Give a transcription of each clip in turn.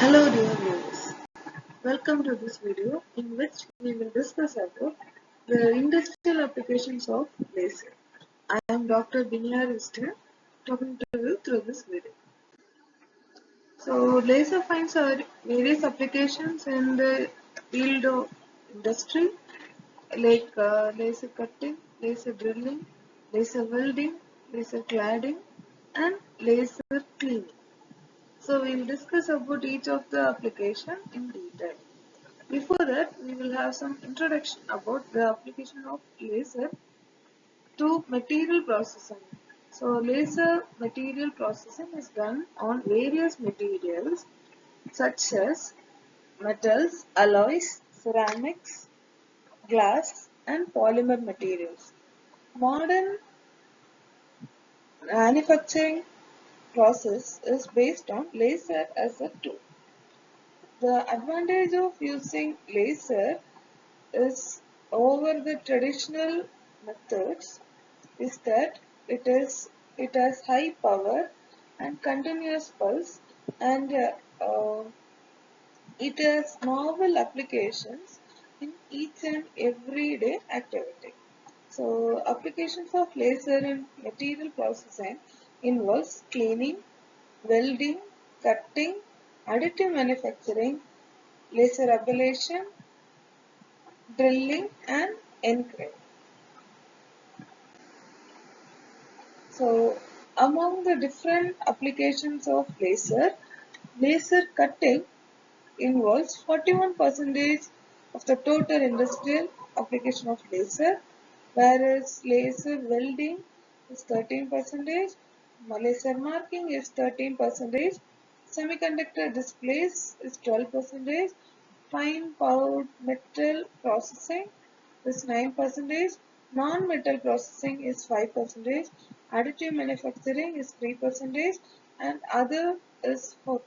Hello dear viewers, welcome to this video in which we will discuss about the industrial applications of laser. I am Dr. Binyar Vista talking to you through this video. So laser finds are various applications in the field of industry like laser cutting, laser drilling, laser welding, laser cladding and laser cleaning. So we will discuss about each of the application in detail. Before that, we will have some introduction about the application of laser to material processing. So laser material processing is done on various materials such as metals, alloys, ceramics, glass and polymer materials. Modern manufacturing process is based on laser as a tool. The advantage of using laser is over the traditional methods is that it has high power and continuous pulse and it has novel applications in each and everyday activity. So applications of laser in material processing involves cleaning, welding, cutting, additive manufacturing, laser ablation, drilling and engraving. So among the different applications of laser cutting involves 41% of the total industrial application of laser, whereas laser welding is 13%, laser marking is 13%, semiconductor displays is 12%, fine powdered metal processing is 9%, non-metal processing is 5%, additive manufacturing is 3%, and other is 4%.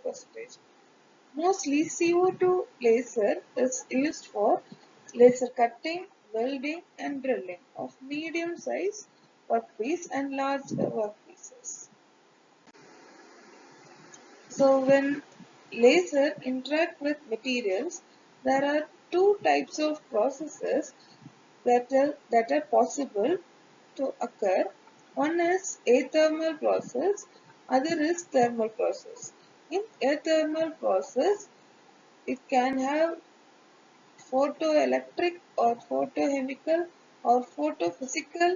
Mostly CO2 laser is used for laser cutting, welding and drilling of medium size workpiece and large workpieces. So when laser interact with materials, there are two types of processes that are possible to occur. One is athermal process, other is thermal process. In athermal process, it can have photoelectric or photochemical or photophysical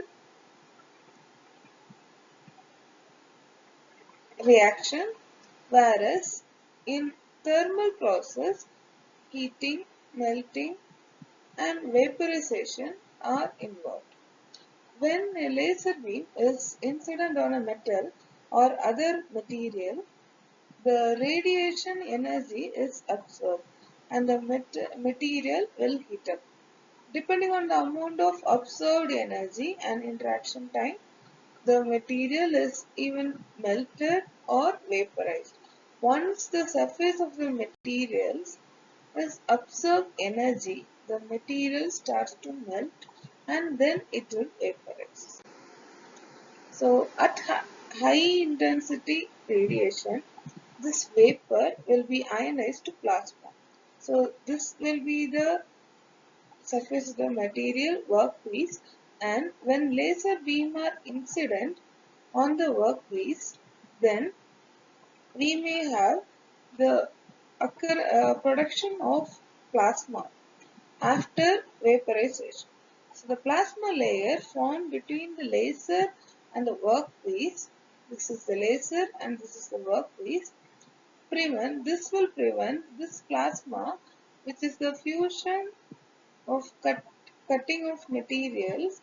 reaction, whereas in thermal process, heating, melting and vaporization are involved. When a laser beam is incident on a metal or other material, the radiation energy is absorbed and the material will heat up. Depending on the amount of absorbed energy and interaction time, the material is even melted or vaporized. Once the surface of the materials has absorbed energy, the material starts to melt and then it will vaporize. So at high intensity radiation, this vapor will be ionized to plasma. So this will be the surface of the material workpiece, and when laser beam are incident on the workpiece, then we may have the production of plasma after vaporization. So the plasma layer formed between the laser and the workpiece, this is the laser and this is the workpiece, this will prevent this plasma, which is the fusion of cutting of materials,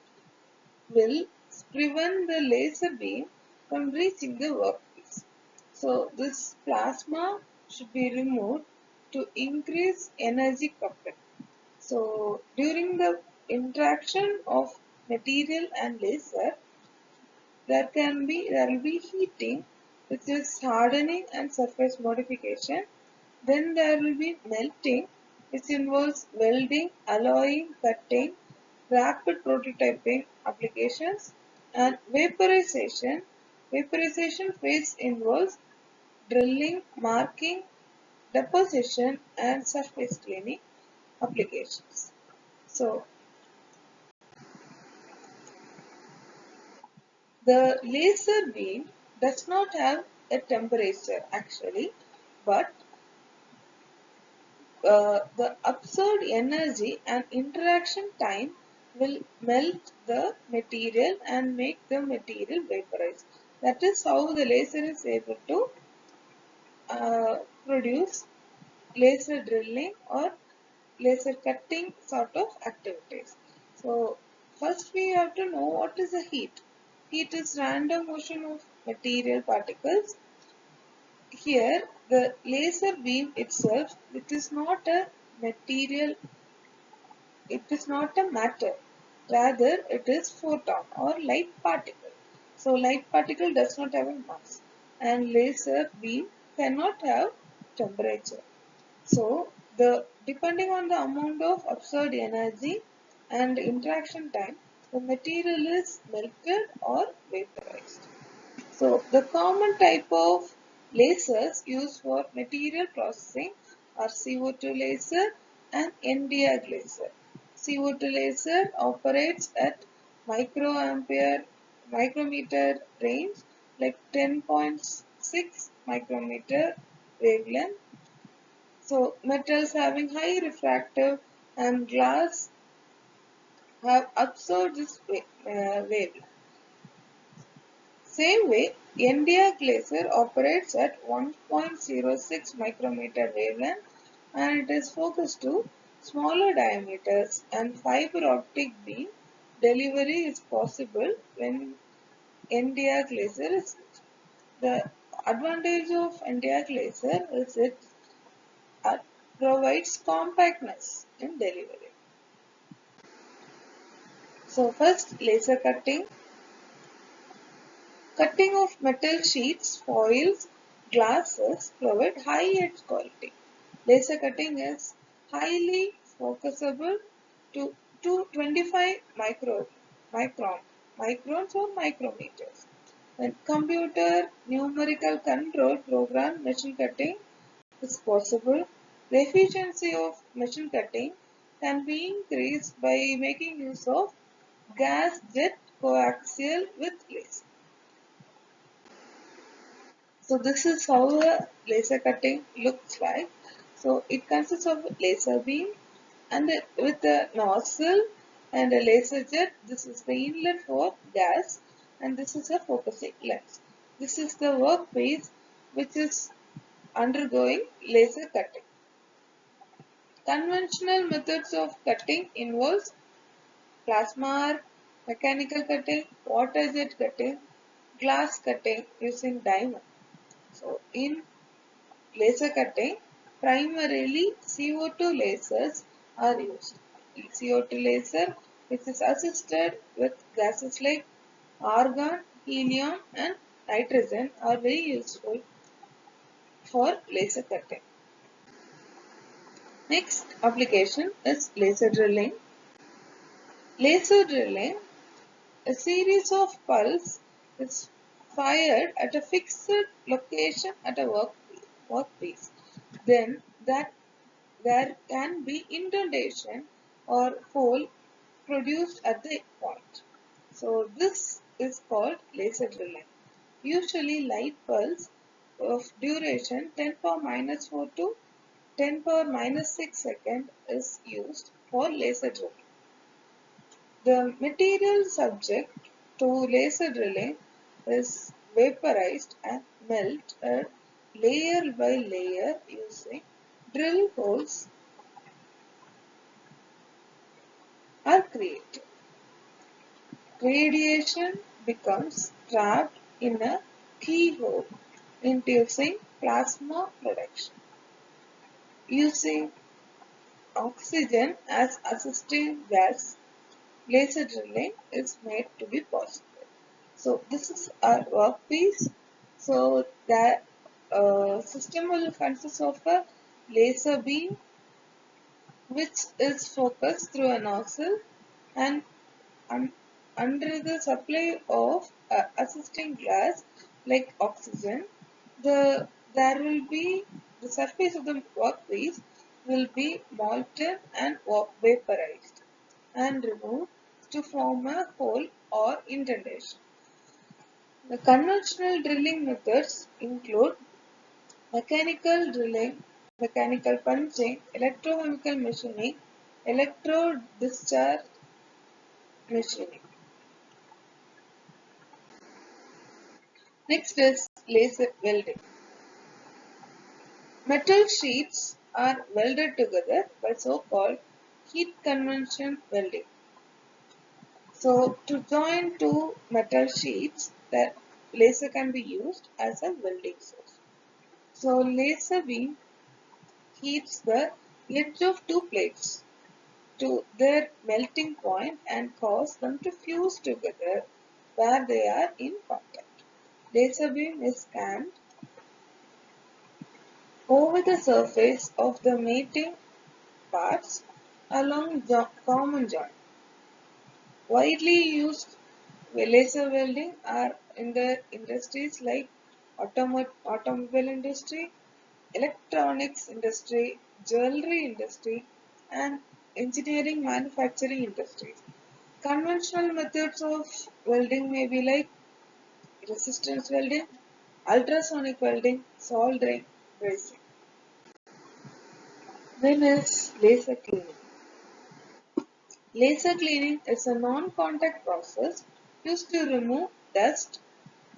will prevent the laser beam from reaching the workpiece. So this plasma should be removed to increase energy coupling. So during the interaction of material and laser, there will be heating, which is hardening and surface modification. Then there will be melting, which involves welding, alloying, cutting, rapid prototyping applications, and vaporization. Vaporization phase involves drilling, marking, deposition and surface cleaning applications. So the laser beam does not have a temperature actually, but the absorbed energy and interaction time will melt the material and make the material vaporize. That is how the laser is able to produce laser drilling or laser cutting sort of activities. So first we have to know what is the heat. Heat is random motion of material particles. Here the laser beam itself, it is not a material, it is not a matter, rather it is photon or light particle. So light particle does not have a mass and laser beam cannot have temperature. So the depending on the amount of absorbed energy and interaction time, the material is melted or vaporized. So the common type of lasers used for material processing are CO2 laser and Nd:YAG laser. CO2 laser operates at microampere micrometer range like 10.6 micrometer wavelength. So metals having high refractive and glass have absorbed this wavelength. Same way, Nd:YAG laser operates at 1.06 micrometer wavelength and it is focused to smaller diameters and fiber optic beam delivery is possible when Nd:YAG laser is used. The advantage of Nd:YAG laser is it provides compactness in delivery. So first laser cutting. Cutting of metal sheets, foils, glasses provide high edge quality. Laser cutting is highly focusable to 225 microns or micrometers. Then computer numerical control program machine cutting is possible. The efficiency of machine cutting can be increased by making use of gas jet coaxial with laser. So this is how a laser cutting looks like. So it consists of laser beam and with a nozzle and a laser jet. This is the inlet for gas and this is a focusing lens. This is the workpiece which is undergoing laser cutting. Conventional methods of cutting involves plasma arc, mechanical cutting, water jet cutting, glass cutting using diamond. So in laser cutting, primarily CO2 lasers are used. CO2 laser which is assisted with gases like argon, helium and nitrogen are very useful for laser cutting. Next application is laser drilling. Laser drilling, a series of pulses is fired at a fixed location at a workpiece. Then that there can be indentation or hole produced at the point. So this is called laser drilling. Usually light pulse of duration 10 power minus 4 to 10 power minus 6 second is used for laser drilling. The material subject to laser drilling is vaporized and melted layer by layer using drill holes are created. Radiation becomes trapped in a keyhole, inducing plasma production. Using oxygen as assisting gas, laser drilling is made to be possible. So this is our workpiece. So that system will consist of a laser beam which is focused through a nozzle and un under the supply of assisting gas like oxygen, there will be the surface of the workpiece will be molten and vaporized and removed to form a hole or indentation. The conventional drilling methods include mechanical drilling, mechanical punching, electrochemical machining, electrode discharge machining. Next is laser welding. Metal sheets are welded together by so-called heat convection welding. So to join two metal sheets, the laser can be used as a welding source. So laser beam heats the edge of two plates to their melting point and cause them to fuse together where they are in contact. Laser beam is scanned over the surface of the mating parts along common joint. Widely used laser welding are in the industries like automobile industry, electronics industry, jewelry industry, and engineering manufacturing industries. Conventional methods of welding may be like resistance welding, ultrasonic welding, soldering, brazing. Then is laser cleaning. Laser cleaning is a non-contact process used to remove dust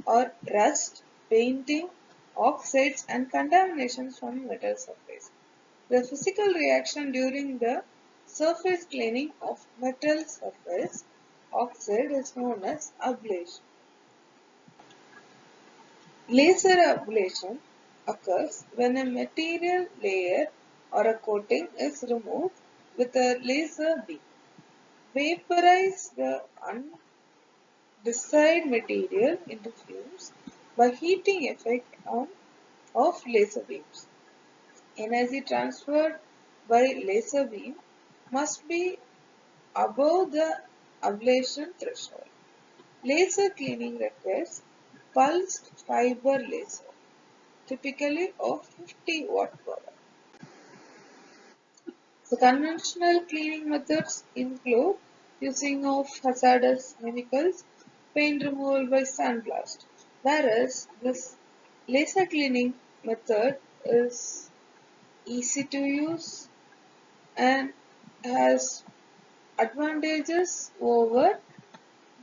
or rust, painting, oxides and contaminations from metal surface. The physical reaction during the surface cleaning of metal surface oxide is known as ablation. Laser ablation occurs when a material layer or a coating is removed with a laser beam. Vaporize the undesired material into fumes by heating effect of laser beams. Energy transferred by laser beam must be above the ablation threshold. Laser cleaning requires pulsed fiber laser, typically of 50-watt power. So conventional cleaning methods include using of hazardous chemicals, paint removal by sandblast, whereas this laser cleaning method is easy to use and has advantages over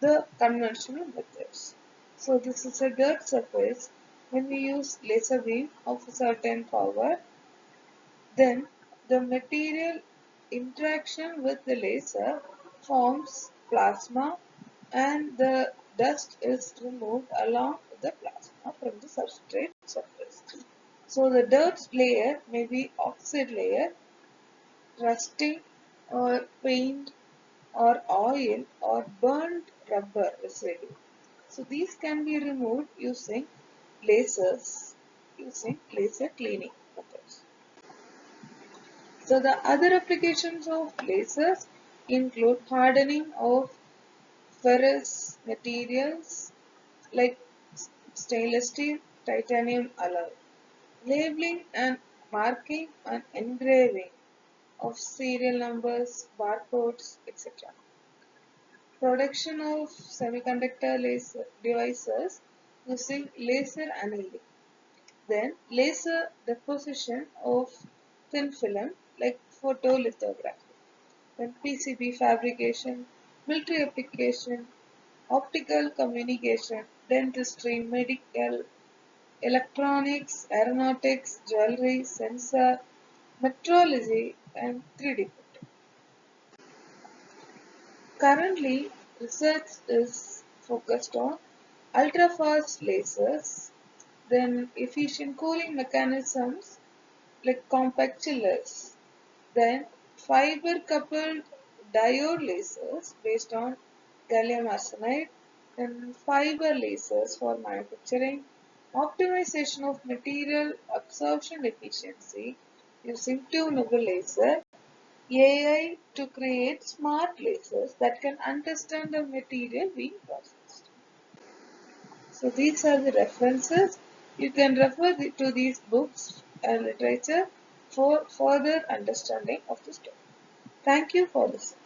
the conventional methods. So this is a dirt surface. When we use laser beam of a certain power, then the material interaction with the laser forms plasma and the dust is removed along with the plasma from the substrate surface. So the dirt layer may be oxide layer, rusting or paint or oil or burnt rubber residue. So these can be removed using laser cleaning methods. So the other applications of lasers include hardening of ferrous materials like stainless steel, titanium alloy, labeling and marking and engraving of serial numbers, barcodes, etc. Production of semiconductor laser devices using laser annealing. Then laser deposition of thin film like photolithography. Then PCB fabrication, military application, optical communication, dentistry, medical, electronics, aeronautics, jewelry, sensor, metrology, and 3D printing. Currently, research is focused on ultra-fast lasers, then efficient cooling mechanisms like compact chillers, then fiber-coupled diode lasers based on gallium arsenide, then fiber lasers for manufacturing, optimization of material absorption efficiency using tunable laser, AI to create smart lasers that can understand the material being processed. So these are the references. You can refer to these books literature for further understanding of the story. Thank you for listening.